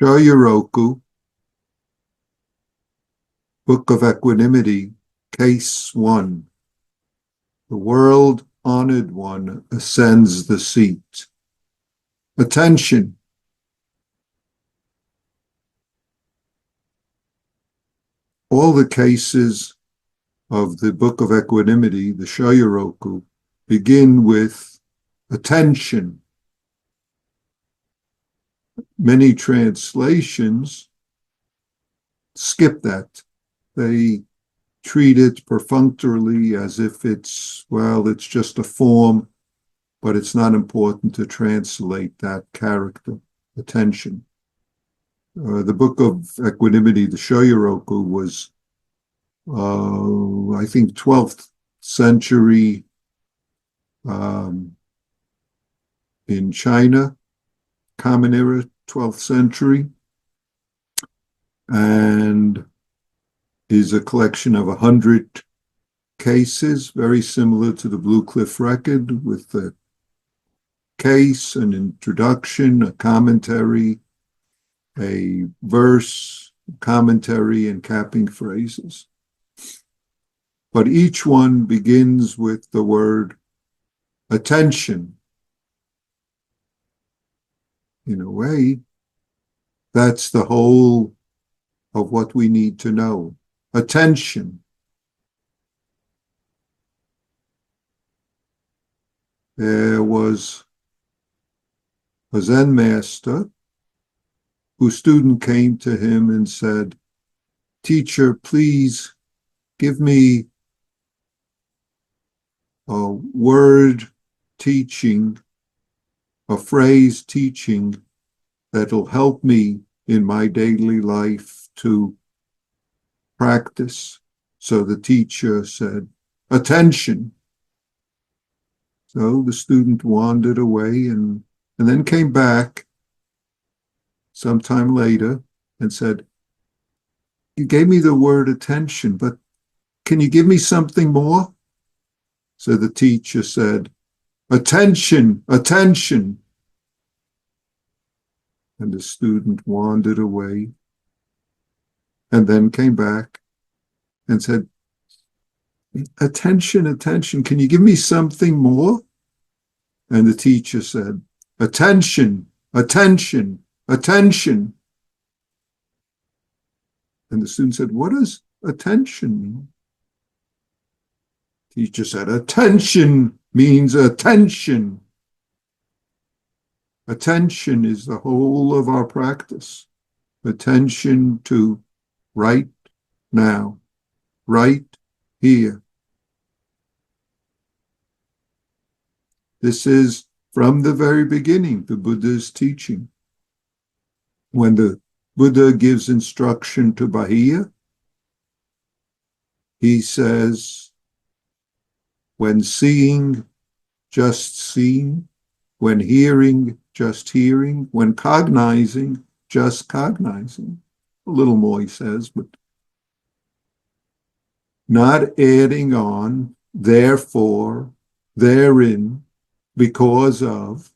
Shoyoroku, Book of Equanimity, Case 1. The world-honored one ascends the seat. Attention! All the cases of the Book of Equanimity, the Shoyoroku, begin with attention. Many translations skip that. They treat it perfunctorily as if it's just a form, but it's not important to translate that character, attention. The Book of Equanimity, the Shoyoroku, was, I think, 12th century in China, Common Era, 12th century, and is a collection of 100 cases, very similar to the Blue Cliff Record, with a case, an introduction, a commentary, a verse, commentary, and capping phrases. But each one begins with the word attention. In a way, that's the whole of what we need to know. Attention. There was a Zen master whose student came to him and said, "Teacher, please give me a word teaching, a phrase teaching that'll help me in my daily life to practice." So the teacher said, "Attention." So the student wandered away and then came back sometime later and said, "You gave me the word attention, but can you give me something more?" So the teacher said, "Attention, attention." And the student wandered away and then came back and said, "Attention, attention, can you give me something more?" And the teacher said, "Attention, attention, attention." And the student said, "What does attention mean?" Teacher said, "Attention means attention." Attention is the whole of our practice. Attention to right now, right here. This is from the very beginning, the Buddha's teaching. When the Buddha gives instruction to Bahiya, he says, when seeing, just seeing; when hearing, just hearing; when cognizing, just cognizing. A little more, he says, but not adding on, therefore, therein, because of,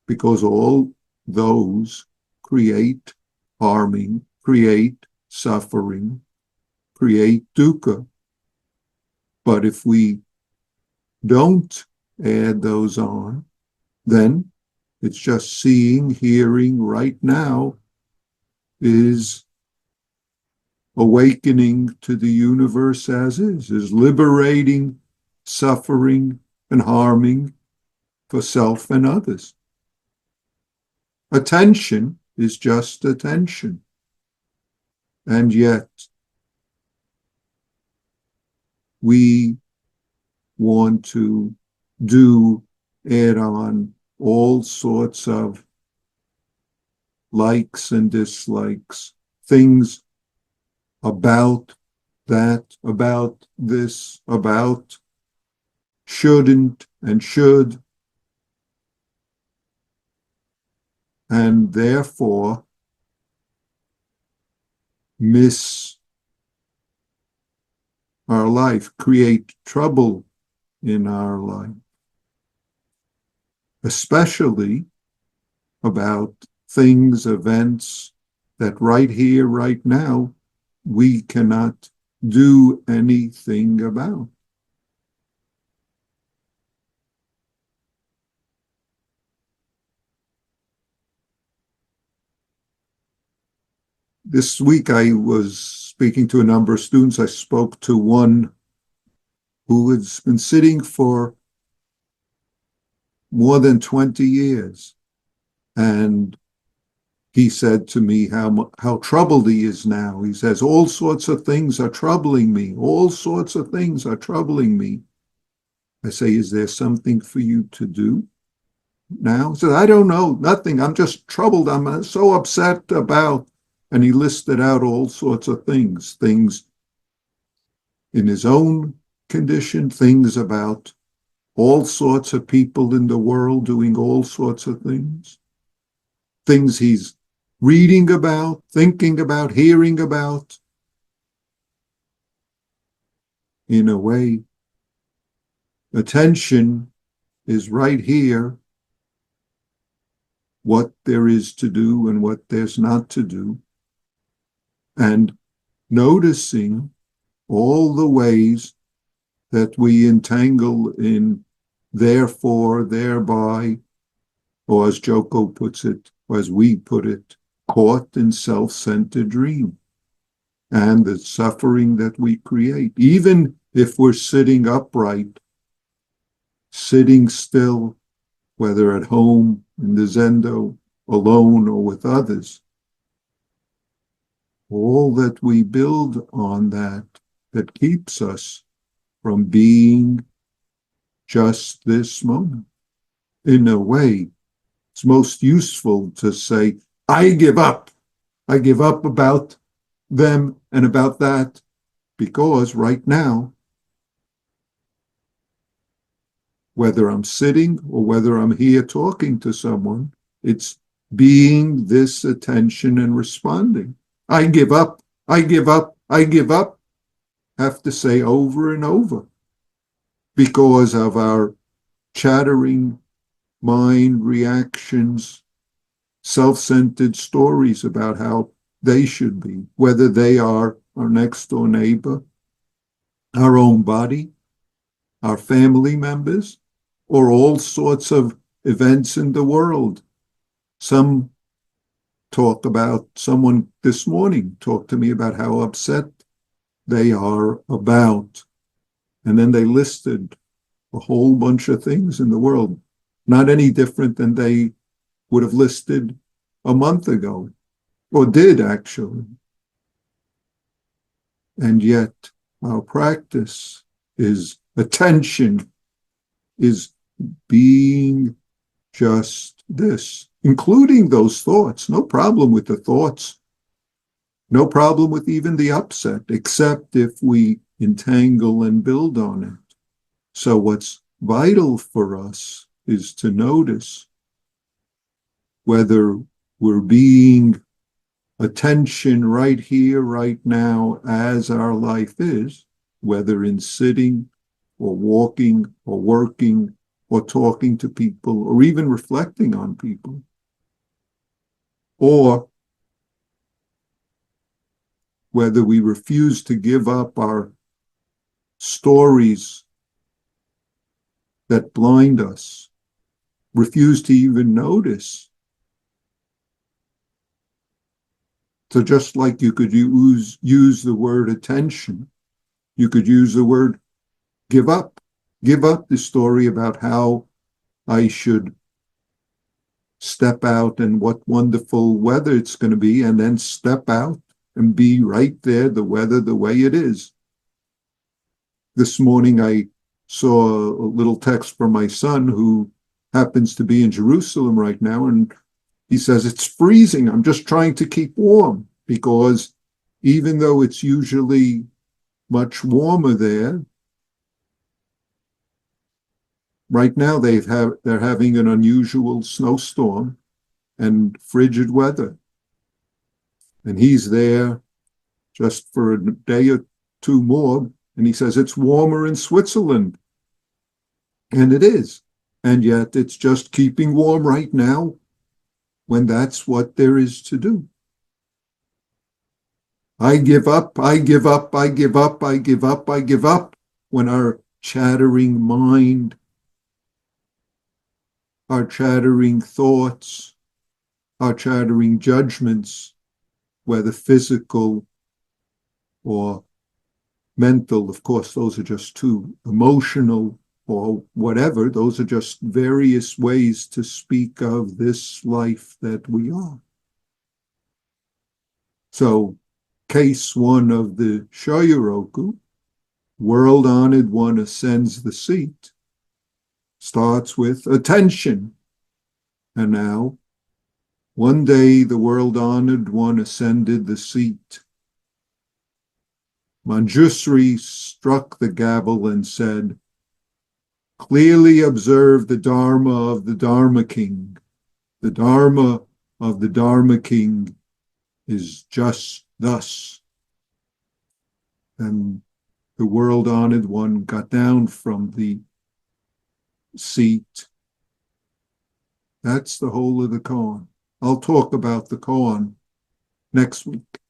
because all those create harming, create suffering, create dukkha. But if we don't add those on, then it's just seeing, hearing right now is awakening to the universe as is liberating suffering and harming for self and others. Attention is just attention. And yet, we want to add on all sorts of likes and dislikes, things about that, about this, about shouldn't and should, and therefore miss our life, create trouble in our life, especially about things, events that right here, right now, we cannot do anything about. This week I was speaking to a number of students. I spoke to one who has been sitting for more than 20 years. And he said to me how troubled he is now. He says, all sorts of things are troubling me. All sorts of things are troubling me. I say, is there something for you to do now? He says, I don't know, nothing. I'm just troubled. I'm so upset about, and he listed out all sorts of things in his own condition, things about all sorts of people in the world doing all sorts of things he's reading about, thinking about, hearing about. In a way, attention is right here, what there is to do and what there's not to do, and noticing all the ways that we entangle in therefore, thereby, or as Joko puts it, or as we put it, caught in self-centered dream, and the suffering that we create. Even if we're sitting upright, sitting still, whether at home, in the Zendo, alone, or with others, all that we build on that keeps us from being just this moment. In a way, it's most useful to say, I give up. I give up about them and about that, because right now, whether I'm sitting or whether I'm here talking to someone, it's being this attention and responding. I give up. I give up. I give up. Have to say over and over because of our chattering mind reactions, self-centered stories about how they should be, whether they are our next door neighbor, our own body, our family members, or all sorts of events in the world. Someone this morning talked to me about how upset they are about, and then they listed a whole bunch of things in the world, not any different than they would have listed a month ago, or did actually. And yet our practice is attention, is being just this, including those thoughts. No problem with the thoughts. No problem with even the upset, except if we entangle and build on it. So what's vital for us is to notice whether we're being attention right here, right now, as our life is, whether in sitting or walking or working or talking to people or even reflecting on people, or whether we refuse to give up our stories that blind us, refuse to even notice. So just like you could use the word attention, you could use the word give up. Give up the story about how I should step out and what wonderful weather it's going to be, and then step out and be right there, the weather the way it is. This morning I saw a little text from my son who happens to be in Jerusalem right now, and he says, it's freezing. I'm just trying to keep warm, because even though it's usually much warmer there, right now they're having an unusual snowstorm and frigid weather. And he's there just for a day or two more, and he says it's warmer in Switzerland. And it is. And yet it's just keeping warm right now. when that's what there is to do. I give up, I give up, I give up, I give up, I give up, when our chattering mind, our chattering thoughts, our chattering judgments, whether physical or mental, of course, those are just two, emotional or whatever, those are just various ways to speak of this life that we are. So, case one of the Shoyoroku, world-honored one ascends the seat, starts with attention. And now, one day the world-honored one ascended the seat. Manjusri struck the gavel and said, "Clearly observe the Dharma of the Dharma King. The Dharma of the Dharma King is just thus." And the world-honored one got down from the seat. That's the whole of the koan. I'll talk about the koan next week.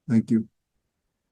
Thank you.